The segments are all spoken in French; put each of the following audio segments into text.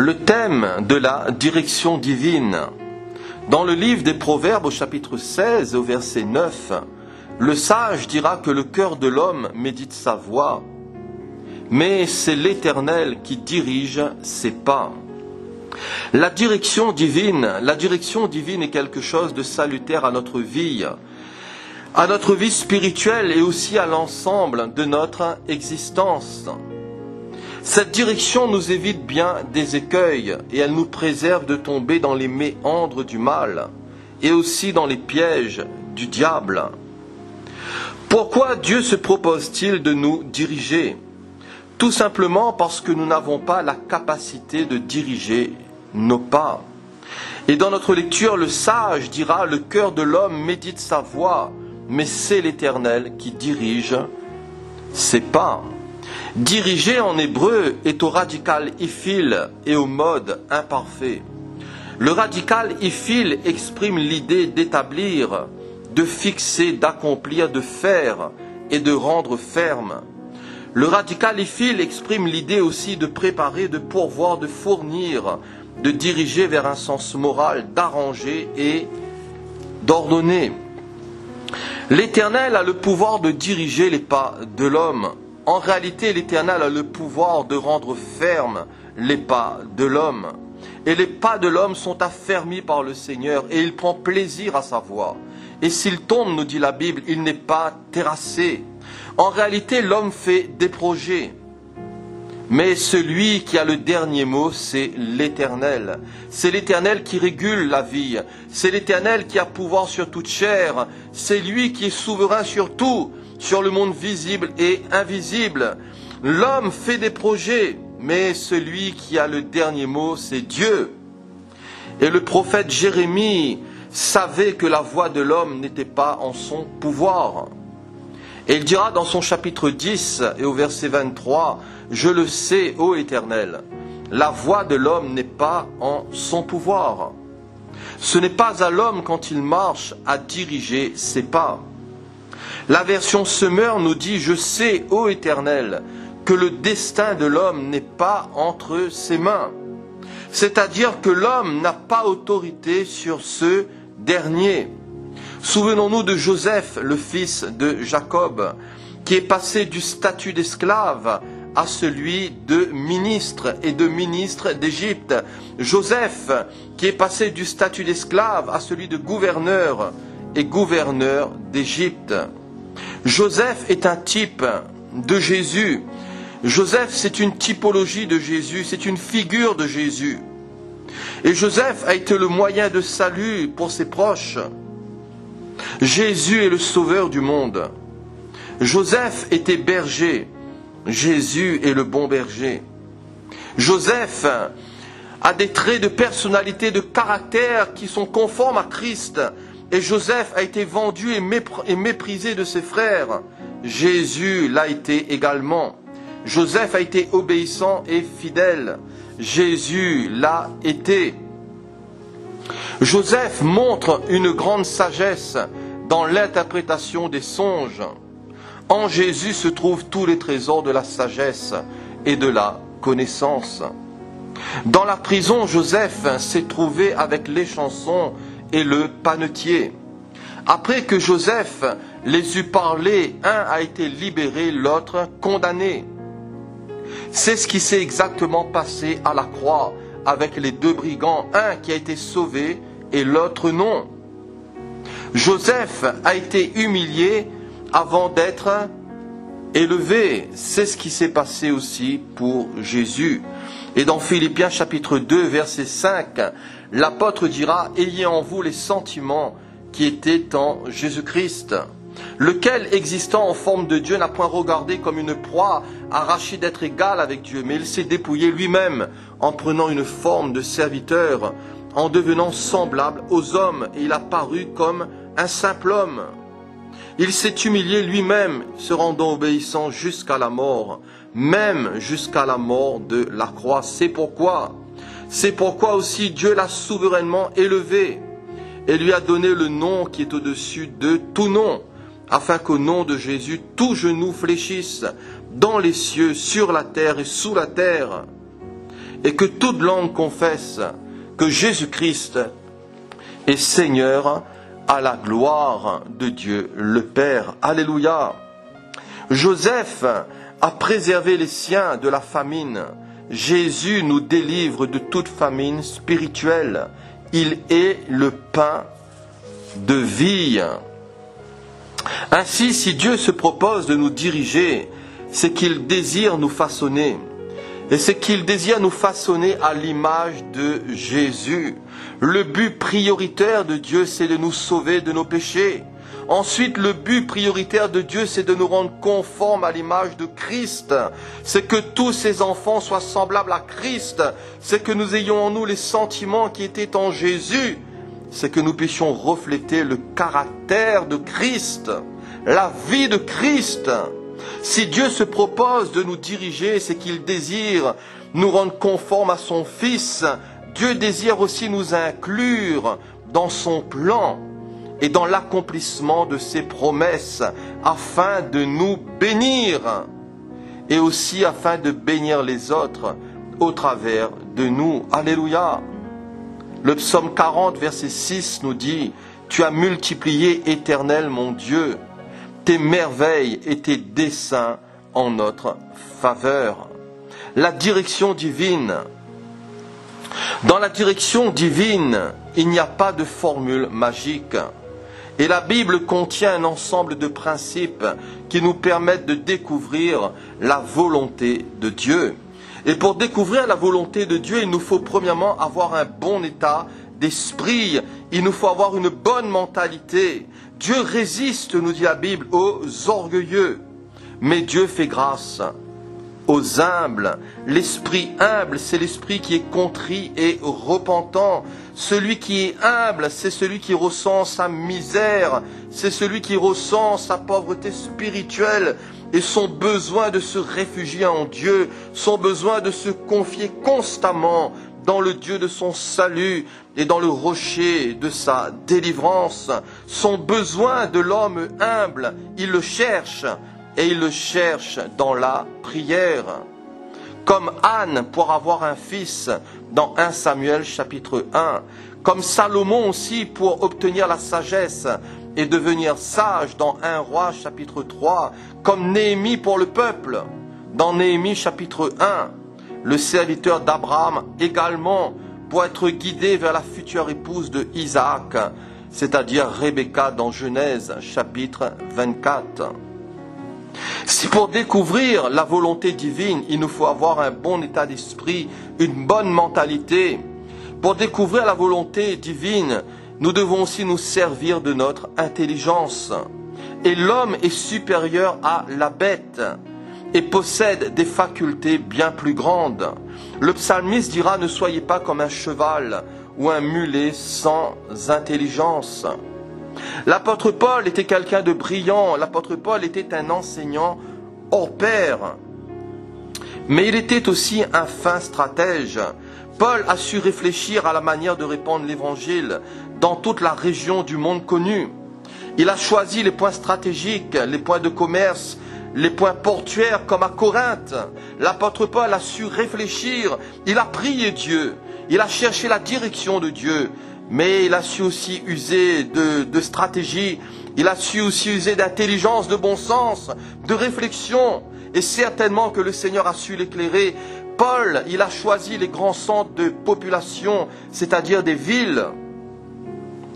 le thème de la direction divine. Dans le livre des Proverbes au chapitre 16 au verset 9, le sage dira que le cœur de l'homme médite sa voie, mais c'est l'Éternel qui dirige ses pas. La direction divine est quelque chose de salutaire à notre vie spirituelle et aussi à l'ensemble de notre existence. Cette direction nous évite bien des écueils et elle nous préserve de tomber dans les méandres du mal et aussi dans les pièges du diable. Pourquoi Dieu se propose-t-il de nous diriger ? Tout simplement parce que nous n'avons pas la capacité de diriger nos pas. Et dans notre lecture, le sage dira « Le cœur de l'homme médite sa voie, mais c'est l'Éternel qui dirige ses pas ». Diriger en hébreu est au radical ifil et au mode imparfait. Le radical ifil exprime l'idée d'établir, de fixer, d'accomplir, de faire et de rendre ferme. Le radical ifil exprime l'idée aussi de préparer, de pourvoir, de fournir, de diriger vers un sens moral, d'arranger et d'ordonner. L'Éternel a le pouvoir de diriger les pas de l'homme. En réalité, l'Éternel a le pouvoir de rendre fermes les pas de l'homme. Et les pas de l'homme sont affermis par le Seigneur et il prend plaisir à sa voie. Et s'il tombe, nous dit la Bible, il n'est pas terrassé. En réalité, l'homme fait des projets. Mais celui qui a le dernier mot, c'est l'Éternel. C'est l'Éternel qui régule la vie. C'est l'Éternel qui a pouvoir sur toute chair. C'est lui qui est souverain sur tout, sur le monde visible et invisible. L'homme fait des projets, mais celui qui a le dernier mot, c'est Dieu. Et le prophète Jérémie savait que la voix de l'homme n'était pas en son pouvoir. Et il dira dans son chapitre 10 et au verset 23, « Je le sais, ô Éternel, la voix de l'homme n'est pas en son pouvoir. Ce n'est pas à l'homme quand il marche à diriger ses pas. » La version Semeur nous dit « Je sais, ô Éternel, que le destin de l'homme n'est pas entre ses mains. » C'est-à-dire que l'homme n'a pas autorité sur ce dernier. Souvenons-nous de Joseph, le fils de Jacob, qui est passé du statut d'esclave à celui de ministre et de ministre d'Égypte. Joseph, qui est passé du statut d'esclave à celui de gouverneur et gouverneur d'Égypte. Joseph est un type de Jésus. Joseph, c'est une typologie de Jésus, c'est une figure de Jésus. Et Joseph a été le moyen de salut pour ses proches. Jésus est le sauveur du monde. Joseph était berger. Jésus est le bon berger. Joseph a des traits de personnalité, de caractère qui sont conformes à Christ. Et Joseph a été vendu et méprisé de ses frères. Jésus l'a été également. Joseph a été obéissant et fidèle. Jésus l'a été. Joseph montre une grande sagesse dans l'interprétation des songes. En Jésus se trouvent tous les trésors de la sagesse et de la connaissance. Dans la prison, Joseph s'est trouvé avec les chansons et le panetier. Après que Joseph les eut parlé, un a été libéré, l'autre condamné. C'est ce qui s'est exactement passé à la croix avec les deux brigands, un qui a été sauvé et l'autre non. Joseph a été humilié avant d'être élevé. C'est ce qui s'est passé aussi pour Jésus. Et dans Philippiens chapitre 2 verset 5, l'apôtre dira « Ayez en vous les sentiments qui étaient en Jésus-Christ, lequel, existant en forme de Dieu, n'a point regardé comme une proie arrachée d'être égal avec Dieu, mais il s'est dépouillé lui-même en prenant une forme de serviteur, en devenant semblable aux hommes, et il a paru comme un simple homme. Il s'est humilié lui-même, se rendant obéissant jusqu'à la mort, même jusqu'à la mort de la croix. C'est pourquoi aussi Dieu l'a souverainement élevé et lui a donné le nom qui est au-dessus de tout nom, afin qu'au nom de Jésus, tout genou fléchisse dans les cieux, sur la terre et sous la terre, et que toute langue confesse que Jésus-Christ est Seigneur, à la gloire de Dieu le Père. Alléluia. Joseph a préservé les siens de la famine. Jésus nous délivre de toute famine spirituelle. Il est le pain de vie. Ainsi, si Dieu se propose de nous diriger, c'est qu'il désire nous façonner. Et c'est qu'il désire nous façonner à l'image de Jésus. Le but prioritaire de Dieu, c'est de nous sauver de nos péchés. Ensuite, le but prioritaire de Dieu, c'est de nous rendre conformes à l'image de Christ. C'est que tous ses enfants soient semblables à Christ. C'est que nous ayons en nous les sentiments qui étaient en Jésus. C'est que nous puissions refléter le caractère de Christ, la vie de Christ. Si Dieu se propose de nous diriger, c'est qu'il désire nous rendre conformes à son Fils. Dieu désire aussi nous inclure dans son plan et dans l'accomplissement de ses promesses, afin de nous bénir et aussi afin de bénir les autres au travers de nous. Alléluia. Le psaume 40, verset 6 nous dit « Tu as multiplié, Éternel mon Dieu, tes merveilles et tes desseins en notre faveur. » La direction divine. Dans la direction divine, il n'y a pas de formule magique. Et la Bible contient un ensemble de principes qui nous permettent de découvrir la volonté de Dieu. Et pour découvrir la volonté de Dieu, il nous faut premièrement avoir un bon état d'esprit. Il nous faut avoir une bonne mentalité. Dieu résiste, nous dit la Bible, aux orgueilleux. Mais Dieu fait grâce aux humbles. L'esprit humble, c'est l'esprit qui est contrit et repentant. Celui qui est humble, c'est celui qui ressent sa misère, c'est celui qui ressent sa pauvreté spirituelle et son besoin de se réfugier en Dieu, son besoin de se confier constamment dans le Dieu de son salut et dans le rocher de sa délivrance. Son besoin de l'homme humble, il le cherche. Et il le cherche dans la prière. Comme Anne pour avoir un fils dans 1 Samuel chapitre 1. Comme Salomon aussi pour obtenir la sagesse et devenir sage dans 1 Roi chapitre 3. Comme Néhémie pour le peuple dans Néhémie chapitre 1. Le serviteur d'Abraham également pour être guidé vers la future épouse de Isaac, c'est-à-dire Rebecca dans Genèse chapitre 24. Si pour découvrir la volonté divine, il nous faut avoir un bon état d'esprit, une bonne mentalité. Pour découvrir la volonté divine, nous devons aussi nous servir de notre intelligence. Et l'homme est supérieur à la bête et possède des facultés bien plus grandes. Le psalmiste dira « Ne soyez pas comme un cheval ou un mulet sans intelligence ». L'apôtre Paul était quelqu'un de brillant, l'apôtre Paul était un enseignant hors pair, mais il était aussi un fin stratège. Paul a su réfléchir à la manière de répandre l'évangile dans toute la région du monde connu. Il a choisi les points stratégiques, les points de commerce, les points portuaires comme à Corinthe. L'apôtre Paul a su réfléchir, il a prié Dieu, il a cherché la direction de Dieu. Mais il a su aussi user de stratégie, il a su aussi user d'intelligence, de bon sens, de réflexion. Et certainement que le Seigneur a su l'éclairer. Paul, il a choisi les grands centres de population, c'est-à-dire des villes.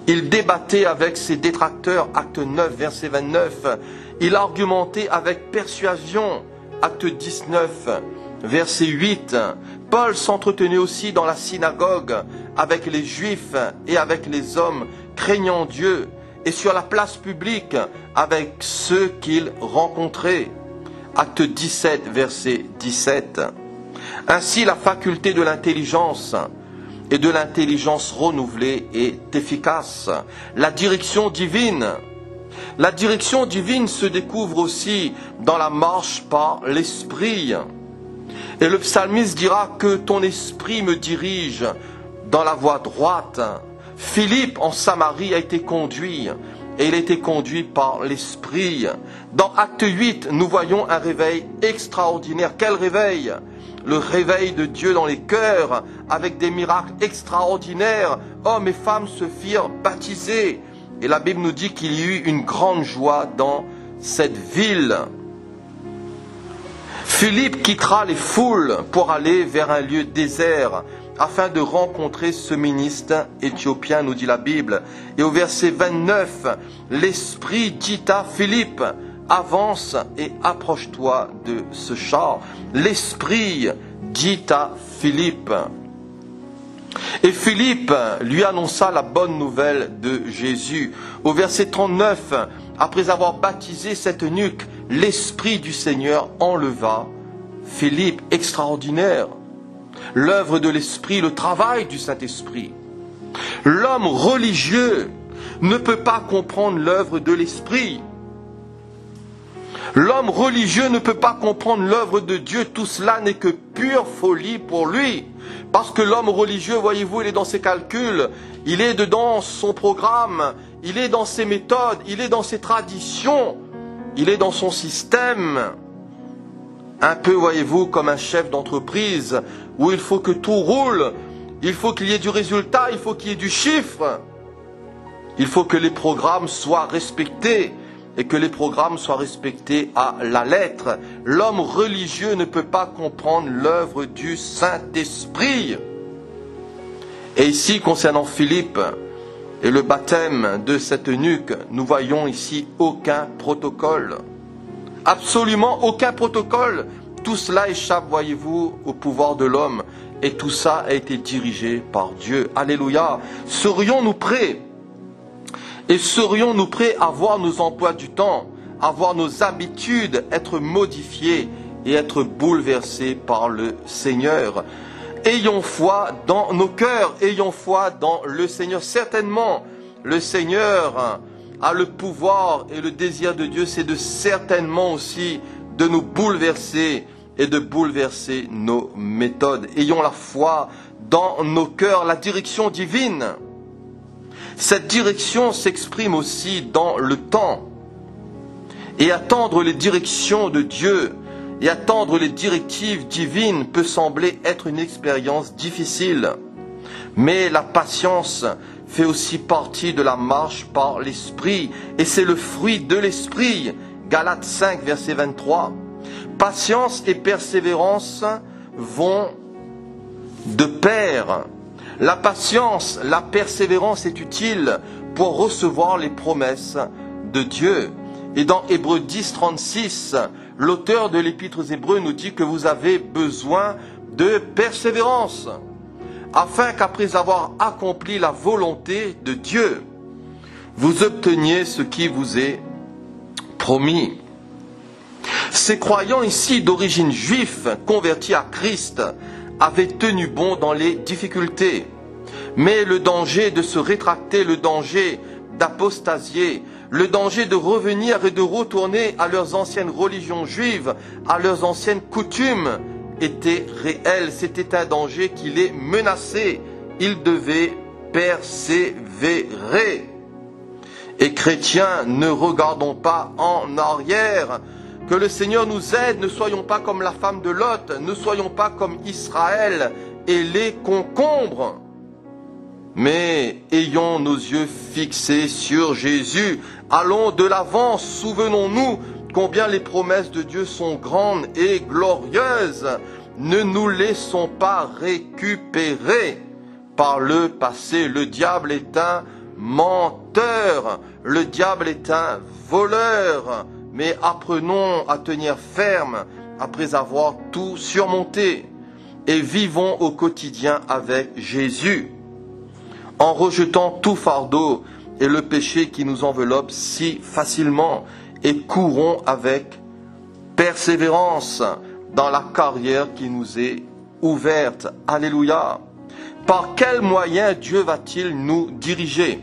Il débattait avec ses détracteurs, acte 9, verset 29. Il argumentait avec persuasion, acte 19, verset 8. Paul s'entretenait aussi dans la synagogue avec les Juifs et avec les hommes craignant Dieu et sur la place publique avec ceux qu'il rencontrait. Acte 17, verset 17. Ainsi, la faculté de l'intelligence et de l'intelligence renouvelée est efficace. La direction divine se découvre aussi dans la marche par l'esprit. Et le psalmiste dira que ton esprit me dirige dans la voie droite. Philippe en Samarie a été conduit et il a été conduit par l'Esprit. Dans Acte 8, nous voyons un réveil extraordinaire. Quel réveil? Le réveil de Dieu dans les cœurs, avec des miracles extraordinaires. Hommes et femmes se firent baptiser. Et la Bible nous dit qu'il y eut une grande joie dans cette ville. Philippe quittera les foules pour aller vers un lieu désert, afin de rencontrer ce ministre éthiopien, nous dit la Bible. Et au verset 29, l'Esprit dit à Philippe, avance et approche-toi de ce char. L'Esprit dit à Philippe. Et Philippe lui annonça la bonne nouvelle de Jésus. Au verset 39, après avoir baptisé cet eunuque, l'Esprit du Seigneur enleva Philippe. Extraordinaire. L'œuvre de l'Esprit, le travail du Saint-Esprit. L'homme religieux ne peut pas comprendre l'œuvre de l'Esprit. L'homme religieux ne peut pas comprendre l'œuvre de Dieu. Tout cela n'est que pure folie pour lui. Parce que l'homme religieux, voyez-vous, il est dans ses calculs, il est dedans son programme, il est dans ses méthodes, il est dans ses traditions, il est dans son système. Un peu, voyez-vous, comme un chef d'entreprise, où il faut que tout roule, il faut qu'il y ait du résultat, il faut qu'il y ait du chiffre. Il faut que les programmes soient respectés, et que les programmes soient respectés à la lettre. L'homme religieux ne peut pas comprendre l'œuvre du Saint-Esprit. Et ici, concernant Philippe et le baptême de cet eunuque, nous voyons ici aucun protocole. Absolument aucun protocole. Tout cela échappe, voyez-vous, au pouvoir de l'homme. Et tout ça a été dirigé par Dieu. Alléluia. Serions-nous prêts? Et serions-nous prêts à voir nos emplois du temps, à voir nos habitudes être modifiées et être bouleversées par le Seigneur? Ayons foi dans nos cœurs, ayons foi dans le Seigneur. Certainement, le Seigneur a le pouvoir et le désir de Dieu, c'est de certainement aussi de nous bouleverser et de bouleverser nos méthodes. Ayons la foi dans nos cœurs, la direction divine. Cette direction s'exprime aussi dans le temps. Et attendre les directions de Dieu et attendre les directives divines peut sembler être une expérience difficile. Mais la patience fait aussi partie de la marche par l'Esprit. Et c'est le fruit de l'Esprit. Galates 5, verset 23. Patience et persévérance vont de pair. La patience, la persévérance est utile pour recevoir les promesses de Dieu. Et dans Hébreux 10, 36, l'auteur de l'Épître aux Hébreux nous dit que vous avez besoin de persévérance, afin qu'après avoir accompli la volonté de Dieu, vous obteniez ce qui vous est promis. Ces croyants ici d'origine juive, convertis à Christ, avaient tenu bon dans les difficultés. Mais le danger de se rétracter, le danger d'apostasier, le danger de revenir et de retourner à leurs anciennes religions juives, à leurs anciennes coutumes, était réel. C'était un danger qui les menaçait. Ils devaient persévérer. Et chrétiens, ne regardons pas en arrière. Que le Seigneur nous aide, ne soyons pas comme la femme de Lot, ne soyons pas comme Israël et les concombres. Mais ayons nos yeux fixés sur Jésus. Allons de l'avant, souvenons-nous combien les promesses de Dieu sont grandes et glorieuses. Ne nous laissons pas récupérer par le passé. Le diable est un menteur, le diable est un voleur. Mais apprenons à tenir ferme après avoir tout surmonté et vivons au quotidien avec Jésus, en rejetant tout fardeau et le péché qui nous enveloppe si facilement et courons avec persévérance dans la carrière qui nous est ouverte. Alléluia. Par quels moyens Dieu va-t-il nous diriger?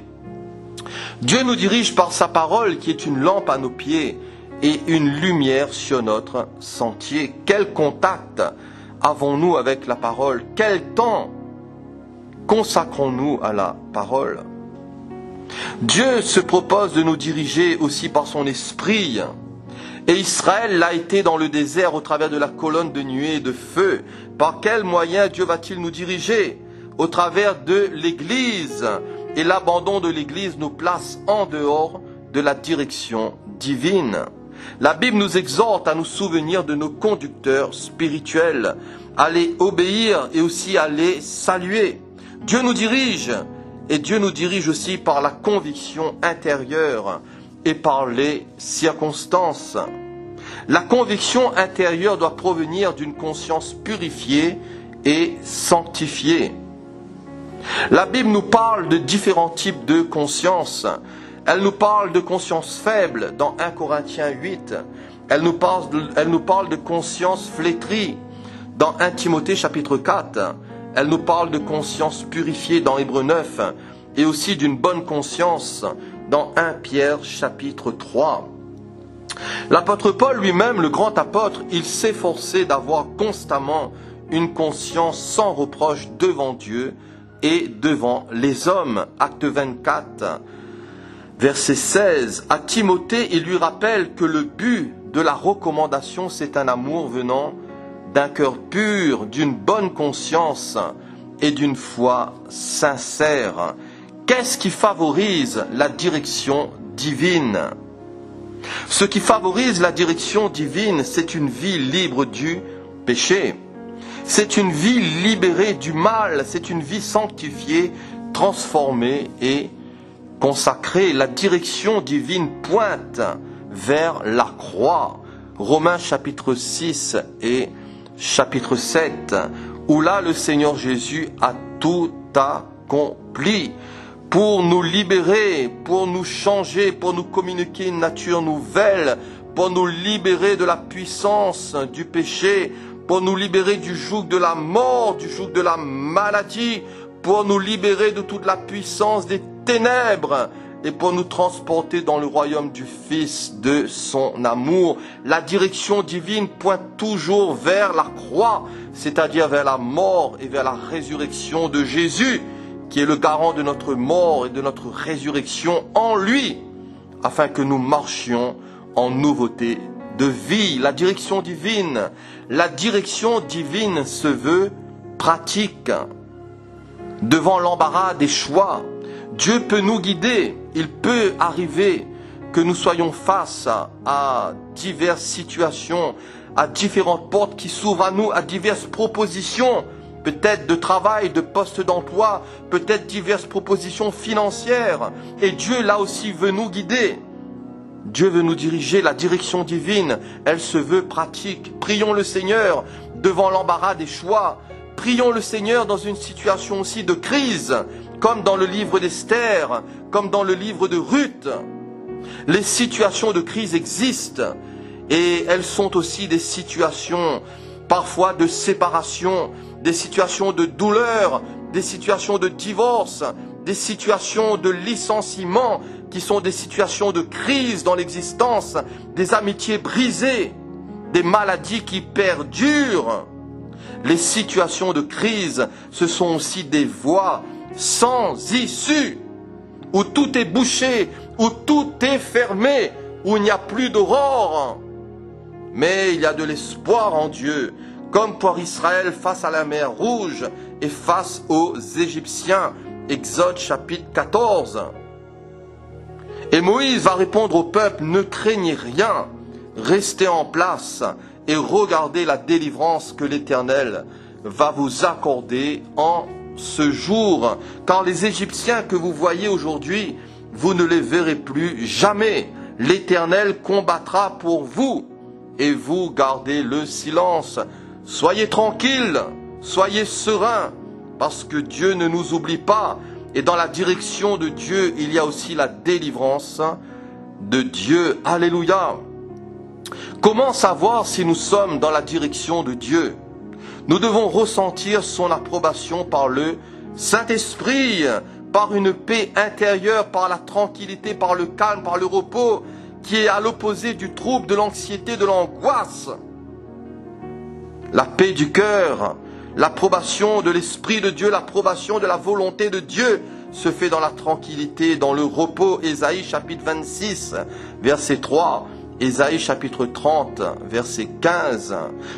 Dieu nous dirige par sa parole qui est une lampe à nos pieds et une lumière sur notre sentier. Quel contact avons-nous avec la parole? Quel temps consacrons-nous à la parole? Dieu se propose de nous diriger aussi par son esprit. Et Israël l'a été dans le désert au travers de la colonne de nuée et de feu. Par quel moyen Dieu va-t-il nous diriger? Au travers de l'Église. Et l'abandon de l'Église nous place en dehors de la direction divine. La Bible nous exhorte à nous souvenir de nos conducteurs spirituels, à les obéir et aussi à les saluer. Dieu nous dirige, et Dieu nous dirige aussi par la conviction intérieure et par les circonstances. La conviction intérieure doit provenir d'une conscience purifiée et sanctifiée. La Bible nous parle de différents types de conscience. Elle nous parle de conscience faible dans 1 Corinthiens 8. Elle nous parle de conscience flétrie dans 1 Timothée chapitre 4. Elle nous parle de conscience purifiée dans Hébreux 9 et aussi d'une bonne conscience dans 1 Pierre chapitre 3. L'apôtre Paul lui-même, le grand apôtre, il s'efforçait d'avoir constamment une conscience sans reproche devant Dieu et devant les hommes. Acte 24, verset 16. À Timothée, il lui rappelle que le but de la recommandation, c'est un amour venant d'un cœur pur, d'une bonne conscience et d'une foi sincère. Qu'est-ce qui favorise la direction divine? Ce qui favorise la direction divine, c'est une vie libre du péché. C'est une vie libérée du mal, c'est une vie sanctifiée, transformée et consacrée. La direction divine pointe vers la croix. Romains chapitre 6 et chapitre 7, où là le Seigneur Jésus a tout accompli pour nous libérer, pour nous changer, pour nous communiquer une nature nouvelle, pour nous libérer de la puissance du péché, pour nous libérer du joug de la mort, du joug de la maladie, pour nous libérer de toute la puissance des ténèbres et pour nous transporter dans le royaume du Fils de son amour. La direction divine pointe toujours vers la croix, c'est-à-dire vers la mort et vers la résurrection de Jésus, qui est le garant de notre mort et de notre résurrection en lui, afin que nous marchions en nouveauté de vie. La direction divine se veut pratique. Devant l'embarras des choix, Dieu peut nous guider. Il peut arriver que nous soyons face à diverses situations, à différentes portes qui s'ouvrent à nous, à diverses propositions, peut-être de travail, de poste d'emploi, peut-être diverses propositions financières. Et Dieu, là aussi, veut nous guider. Dieu veut nous diriger. La direction divine, elle se veut pratique. Prions le Seigneur devant l'embarras des choix. Prions le Seigneur dans une situation aussi de crise, comme dans le livre d'Esther, comme dans le livre de Ruth. Les situations de crise existent et elles sont aussi des situations parfois de séparation, des situations de douleur, des situations de divorce, des situations de licenciement qui sont des situations de crise dans l'existence, des amitiés brisées, des maladies qui perdurent. Les situations de crise, ce sont aussi des voies sans issue, où tout est bouché, où tout est fermé, où il n'y a plus d'aurore. Mais il y a de l'espoir en Dieu, comme pour Israël face à la mer Rouge et face aux Égyptiens. Exode chapitre 14. Et Moïse va répondre au peuple, ne craignez rien, restez en place et regardez la délivrance que l'Éternel va vous accorder en ce jour. Car les Égyptiens que vous voyez aujourd'hui, vous ne les verrez plus jamais. L'Éternel combattra pour vous et vous gardez le silence. Soyez tranquilles, soyez sereins, parce que Dieu ne nous oublie pas. Et dans la direction de Dieu, il y a aussi la délivrance de Dieu. Alléluia. Comment savoir si nous sommes dans la direction de Dieu? Nous devons ressentir son approbation par le Saint-Esprit, par une paix intérieure, par la tranquillité, par le calme, par le repos, qui est à l'opposé du trouble, de l'anxiété, de l'angoisse. La paix du cœur, l'approbation de l'Esprit de Dieu, l'approbation de la volonté de Dieu, se fait dans la tranquillité, dans le repos. Ésaïe chapitre 26, verset 3. Ésaïe chapitre 30, verset 15.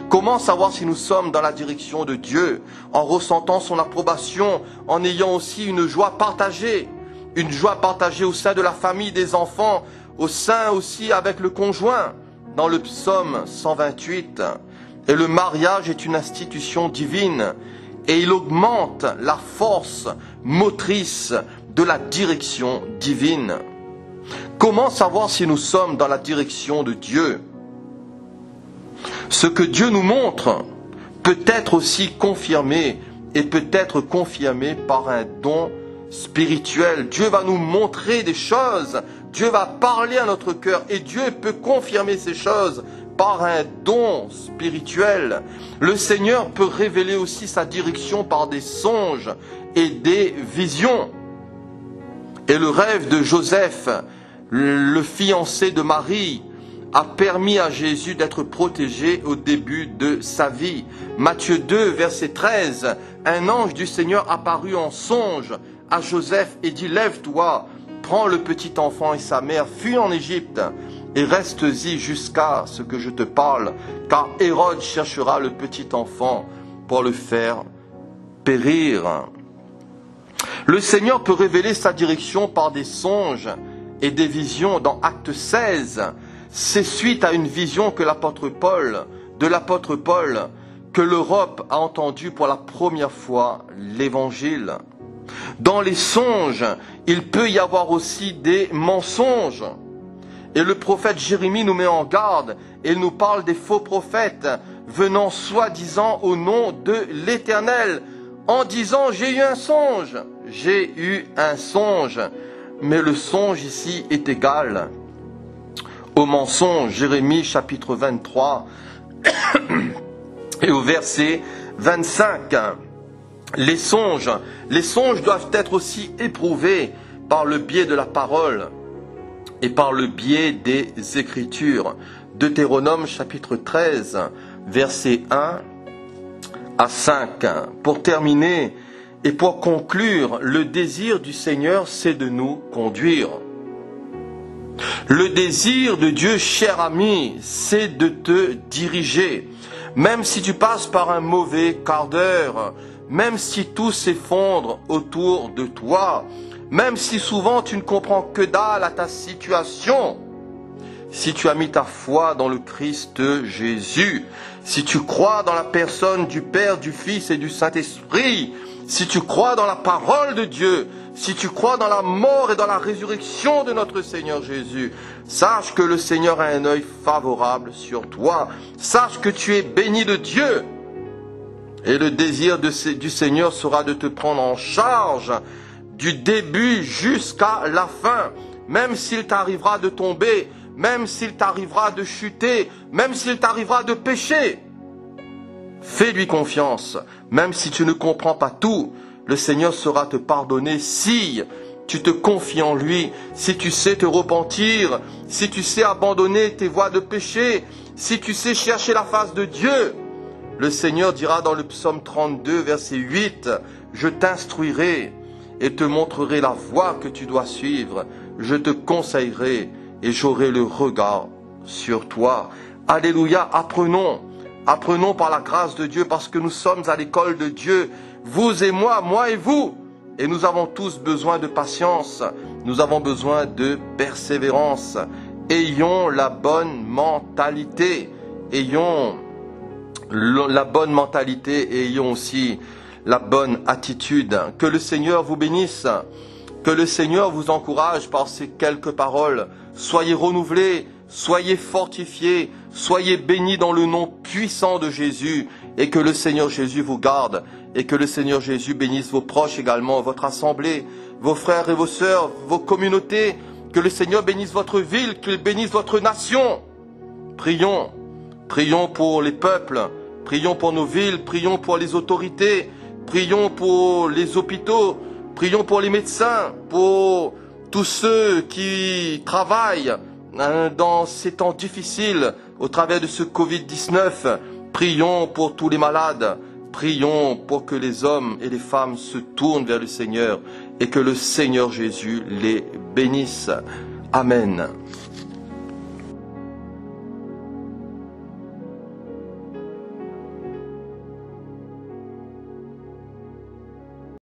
Comment savoir si nous sommes dans la direction de Dieu? En ressentant son approbation, en ayant aussi une joie partagée. Une joie partagée au sein de la famille, des enfants, au sein aussi avec le conjoint. Dans le psaume 128. Et le mariage est une institution divine. Et il augmente la force motrice de la direction divine. Comment savoir si nous sommes dans la direction de Dieu? Ce que Dieu nous montre peut être aussi confirmé et peut être confirmé par un don spirituel. Dieu va nous montrer des choses, Dieu va parler à notre cœur et Dieu peut confirmer ces choses par un don spirituel. Le Seigneur peut révéler aussi sa direction par des songes et des visions. Et le rêve de Joseph, le fiancé de Marie, a permis à Jésus d'être protégé au début de sa vie. Matthieu 2, verset 13, un ange du Seigneur apparut en songe à Joseph et dit, lève-toi, prends le petit enfant et sa mère, fuis en Égypte et reste-y jusqu'à ce que je te parle, car Hérode cherchera le petit enfant pour le faire périr. Le Seigneur peut révéler sa direction par des songes et des visions dans Acte 16. C'est suite à une vision de l'apôtre Paul, que l'Europe a entendu pour la première fois l'Évangile. Dans les songes, il peut y avoir aussi des mensonges. Et le prophète Jérémie nous met en garde et nous parle des faux prophètes venant soi-disant au nom de l'Éternel, en disant « j'ai eu un songe ». J'ai eu un songe, mais le songe ici est égal au mensonge. Jérémie chapitre 23 et au verset 25. Les songes doivent être aussi éprouvés par le biais de la parole et par le biais des Écritures. Deutéronome chapitre 13, versets 1 à 5. Pour terminer, et pour conclure, le désir du Seigneur, c'est de nous conduire. Le désir de Dieu, cher ami, c'est de te diriger. Même si tu passes par un mauvais quart d'heure, même si tout s'effondre autour de toi, même si souvent tu ne comprends que dalle à ta situation, si tu as mis ta foi dans le Christ Jésus, si tu crois dans la personne du Père, du Fils et du Saint-Esprit, si tu crois dans la parole de Dieu, si tu crois dans la mort et dans la résurrection de notre Seigneur Jésus, sache que le Seigneur a un œil favorable sur toi. Sache que tu es béni de Dieu. Et le désir du Seigneur sera de te prendre en charge du début jusqu'à la fin. Même s'il t'arrivera de tomber, même s'il t'arrivera de chuter, même s'il t'arrivera de pécher. Fais-lui confiance, même si tu ne comprends pas tout, le Seigneur saura te pardonner si tu te confies en lui, si tu sais te repentir, si tu sais abandonner tes voies de péché, si tu sais chercher la face de Dieu. Le Seigneur dira dans le psaume 32, verset 8, « Je t'instruirai et te montrerai la voie que tu dois suivre. Je te conseillerai et j'aurai le regard sur toi. » Alléluia, apprenons par la grâce de Dieu, parce que nous sommes à l'école de Dieu, vous et moi et vous. Et nous avons tous besoin de patience, nous avons besoin de persévérance. Ayons la bonne mentalité, ayons aussi la bonne attitude. Que le Seigneur vous bénisse, que le Seigneur vous encourage par ces quelques paroles. Soyez renouvelés, soyez fortifiés, soyez bénis dans le nom puissant de Jésus, et que le Seigneur Jésus vous garde, et que le Seigneur Jésus bénisse vos proches également, votre assemblée, vos frères et vos sœurs, vos communautés, que le Seigneur bénisse votre ville, qu'il bénisse votre nation. Prions pour les peuples, prions pour nos villes, prions pour les autorités, prions pour les hôpitaux, prions pour les médecins, pour tous ceux qui travaillent dans ces temps difficiles au travers de ce Covid-19. Prions pour tous les malades, prions pour que les hommes et les femmes se tournent vers le Seigneur et que le Seigneur Jésus les bénisse. Amen.